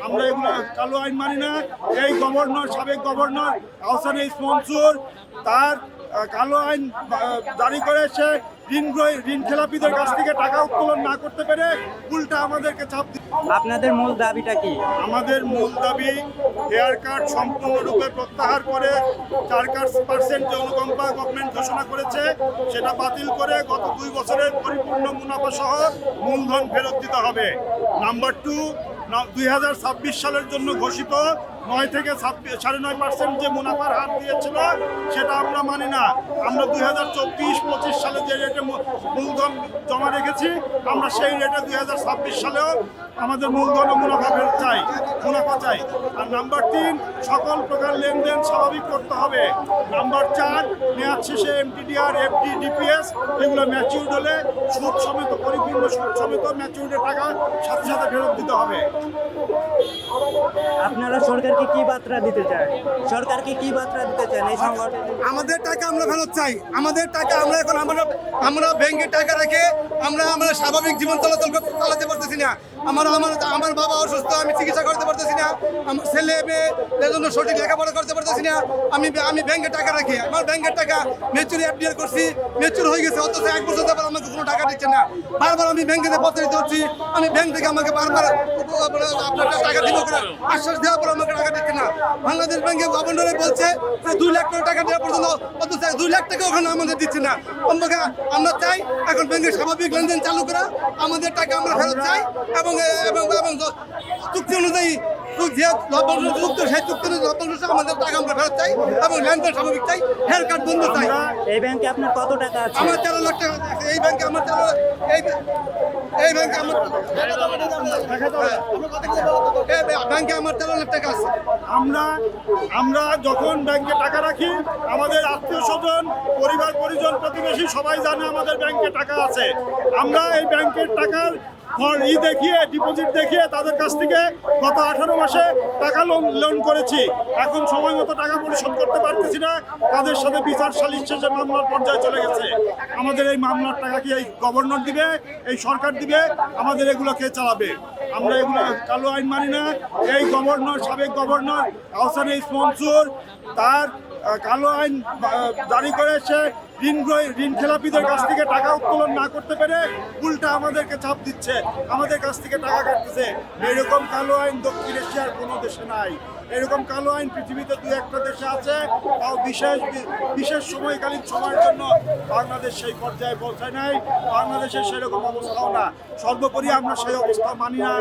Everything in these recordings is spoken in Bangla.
আমরা এগুলো কালো আইন মানি না। এই গভর্নর, সাবেক গভর্নর আহসান এইচ মনসুর তার কালো আইন জারি করে সে ঋণ খেলাপিদের কাছ থেকে টাকা উত্তোলন না করতে পেরে উল্টা আমাদেরকে চাপ দিচ্ছে। আপনাদের মূল দাবিটা কি? আমাদের মূল দাবি হেয়ার কাট সম্পূর্ণরূপে প্রত্যাহার করে 4% যে অনুকম্পা গভর্নমেন্ট ঘোষণা করেছে সেটা বাতিল করে গত 2 বছরের পরিপূর্ণ মুনাফা সহ মূলধন ফেরত দিতে হবে। নাম্বার 2, 2026 সালের জন্য ঘোষিত 9 থেকে 9.5% যে মুনাফার হার দিয়েছিল সেটা আমরা মানি না। আমরা 2024-25 সালে যে রেটে মূলধন জমা রেখেছি আমরা সেই রেটে 2026 সালেও আমাদের মূলধন ও মুনাফা চাই। আর নাম্বার 3, সকল প্রকার লেনদেন স্বাভাবিক করতে হবে। নাম্বার 4, মেয়াদ শেষে এমটিডিআর, এফডি, ডিপিএস এগুলো ম্যাচিউরড হলে সুদ সমেত, পরিপূর্ণ সুদ সমেত ম্যাচিউরডের টাকা সাথে সাথে ফেরত দিতে হবে। আপনারা সরকারকে কি বার্তা দিতে চান? সরকারকে কি বার্তা দিতে চান এই সংগঠন? আমাদের টাকা আমরা ফেরত চাই। আমাদের টাকা আমরা এখন আমরা ব্যাংকে টাকা রেখে আমরা স্বাভাবিক জীবন চালাতে পারতেছি না। আমার বাবা অসুস্থ, আমি চিকিৎসা করতে পারতেছি না। আমার ছেলে মেয়েদের জন্য সঠিক লেখাপড়া করতে পারতেছি না। আমি ব্যাংকে টাকা রাখি, আমার ব্যাংকের টাকা ম্যাচুরি এফডিআর করছি, ম্যাচুর হয়ে গেছে, অথচ 1 বছর পর আমাকে কোনো টাকা দিচ্ছে না। বারবার আমি ব্যাংকে পত্র দিতে হচ্ছি, আমি ব্যাংক থেকে আমাকে বারবার আপনার টাকা দিব করে আশ্বাস দেওয়ার পর আমাকে টাকা দিচ্ছে না। বাংলাদেশ ব্যাংকে গভর্নরে বলছে যে 2 লাখ টাকা দেওয়া পর্যন্ত, অথচ 2 লাখ টাকা ওখানে আমাদের দিচ্ছে না। আমরা চাই এখন ব্যাংকের স্বাভাবিক লেনদেন চালু করা, আমাদের টাকা আমরা ফেরত চাই এবং চুক্তি অনুযায়ী যুক্ত সেই চুক্তি আমাদের টাকা আমরা ফেরত চাই এবং লেনদেন স্বাভাবিক চাই, হেয়ার কাট বন্ধ চাই। এই ব্যাংকে আপনার কত টাকা আছে? আমার 13 লাখ টাকা আছে এই ব্যাংকে। আমার এই ব্যাংকে আমার ব্যাংকে আমার 13 লাখ টাকা আছে। আমরা যখন ব্যাংকে টাকা রাখি আমাদের আত্মীয় স্বজন, পরিবার পরিজন, প্রতিবেশী সবাই জানে আমাদের ব্যাংকে টাকা আছে। আমরা এই ব্যাংকের টাকার দেখিয়ে, ডিপোজিট দেখিয়ে তাদের কাছ থেকে গত 18 মাসে টাকা লোন করেছি। এখন সময় মতো টাকা পরিশোধ করতে পারতেছি না। তাদের সাথে বিচার সালিশ শেষে মামলার পর্যায়ে চলে গেছে। আমাদের এই মামলার টাকা কি এই গভর্নর দিবে, এই সরকার দিবে? আমাদের এগুলো কে চালাবে? আমরা এগুলো কালো আইন মানি না। এই গভর্নর, সাবেক গভর্নর আহসান এইচ মনসুর তার কালো আইন জারি করে সে ঋণ খেলাপিদের কাছ থেকে টাকা উত্তোলন না করতে পেরে উল্টা আমাদেরকে চাপ দিচ্ছে, আমাদের কাছ থেকে টাকা কাটতেছে। এরকম কালো আইন দক্ষিণ এশিয়ার কোনো দেশে নাই। এরকম কালো আইন পৃথিবীতে 2-1টা দেশে আছে, তাও বিশেষ সময়কালীন সময়ের জন্য। বাংলাদেশ সেই পর্যায়ে পৌঁছায় নাই, বাংলাদেশের সেরকম অবস্থাও না। সর্বোপরি আমরা সেই অবস্থা মানি না।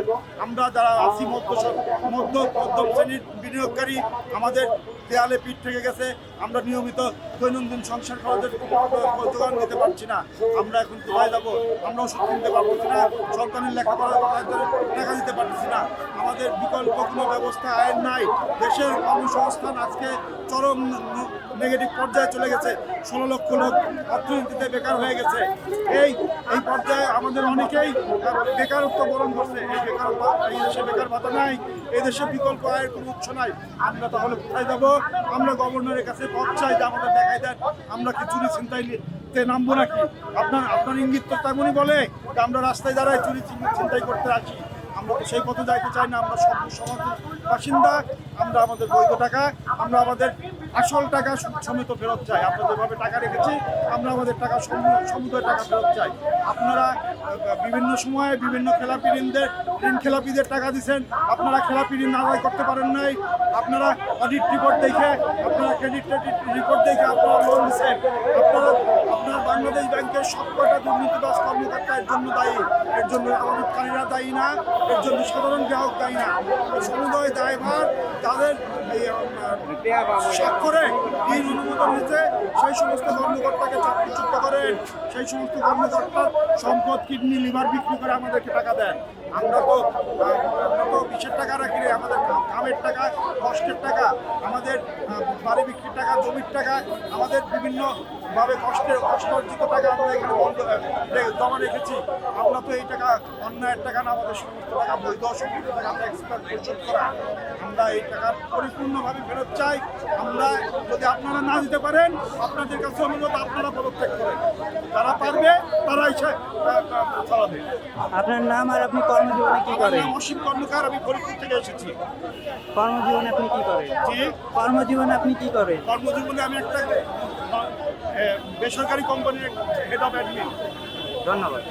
আমরা যারা আছি মধ্যম শ্রেণীর বিনিয়োগকারী, আমাদের দেয়ালে পিঠ থেকে গেছে। আমরা নিয়মিত দৈনন্দিন সংসার খরচের যোগান দিতে পারছি না। আমরা এখন কোথায় যাবো? আমরা ওষুধ কিনতে পারছি না, সন্তানের লেখাপড়ার টাকা দিতে পারছি না। আমাদের বিকল্প কোনো ব্যবস্থা আইন নাই। দেশের কর্মসংস্থান আজকে চরম নেগেটিভ পর্যায়ে চলে গেছে। 16 লক্ষ লোক অর্থনীতিতে বেকার হয়ে গেছে। এই পর্যায়ে আমাদের অনেকেই বেকারত্ব বরণ করছে। এই দেশে বেকার ভাতা নাই, এই দেশে বিকল্প আয়ের কোনো উৎস নাই। আমরা তাহলে কোথায় যাব? আমরা গভর্নরের কাছে পথ চাই যে আমাদের দেখাই দেন, আমরা কি চুরি ছিনতাইতে নামবো নাকি? আপনার ইঙ্গিত তো তেমনই বলে যে আমরা রাস্তায় দাঁড়ায় চুরি ছিনতাই করতে আসি। আমরা তো সেই পথে যাইতে চাই না। আমরা সমাজের বাসিন্দা, আমরা আমাদের বৈধ টাকা, আমরা আমাদের আসল টাকা সমেত ফেরত চাই। আমরা যেভাবে টাকা রেখেছি আমরা আমাদের টাকা সমুদয় টাকা ফেরত চাই। আপনারা বিভিন্ন সময়ে বিভিন্ন ঋণ খেলাপিদের টাকা দিচ্ছেন, আপনারা খেলাপি ঋণ আদায় করতে পারেন নাই। আপনারা অডিট রিপোর্ট দেখে, আপনারা ক্রেডিট রিপোর্ট দেখে আপনারা লোন দিচ্ছেন। আপনার বাংলাদেশ ব্যাংকের সবকটা দুর্নীতিবাজ কর্মকর্তা এর জন্য দায়ী। এর জন্য আবেদনকারীরা দায়ী না, এর জন্য সাধারণ গ্রাহক দায়ী না। সমুদয় দায়ভার তাদের স্বাক্ষরে ঋণ অনুমোদন হয়েছে সেই সমস্ত কর্মকর্তাকে চাকরিচ্যুত করেন। সেই সমস্ত কর্মকর্তার সম্পদ, কিডনি, লিভার বিক্রি করে আমাদেরকে টাকা দেন। আমরা তো বিশের টাকা রাখি রে, আমাদের কামের টাকা, কষ্টের টাকা, আমাদের বাড়ি বিক্রির টাকা, জমির টাকা, আমাদের বিভিন্নভাবে কষ্টার্জিত টাকা আমরা এখানে জমা রেখেছি। আমরা তো এই টাকা অন্যায়ের টাকা না, আমাদের সমস্ত টাকা বৈধ সমস্ত টাকা আমরা এক্সপার্ট পরিশোধ করা। আমরা এই টাকা পরিপূর্ণভাবে ফেরত চাই। আমরা যদি আপনারা না দিতে পারেন, আপনাদের কাছে অনুরোধ আপনারা পদত্যাগ করেন। যারা পারবে তারাই চালাবে। আপনার নাম আর আপনি কর্মজীবনে কি আমার করেন? নাম অসীম কর্মকার, আমি ফরিদপুর থেকে এসেছি। কর্মজীবনে আপনি কি করেন? জি, কর্মজীবনে আপনি কি করেন? কর্মজীবনে আমি একটা বেসরকারি কোম্পানির হেড অফ অ্যাডমিন। ধন্যবাদ।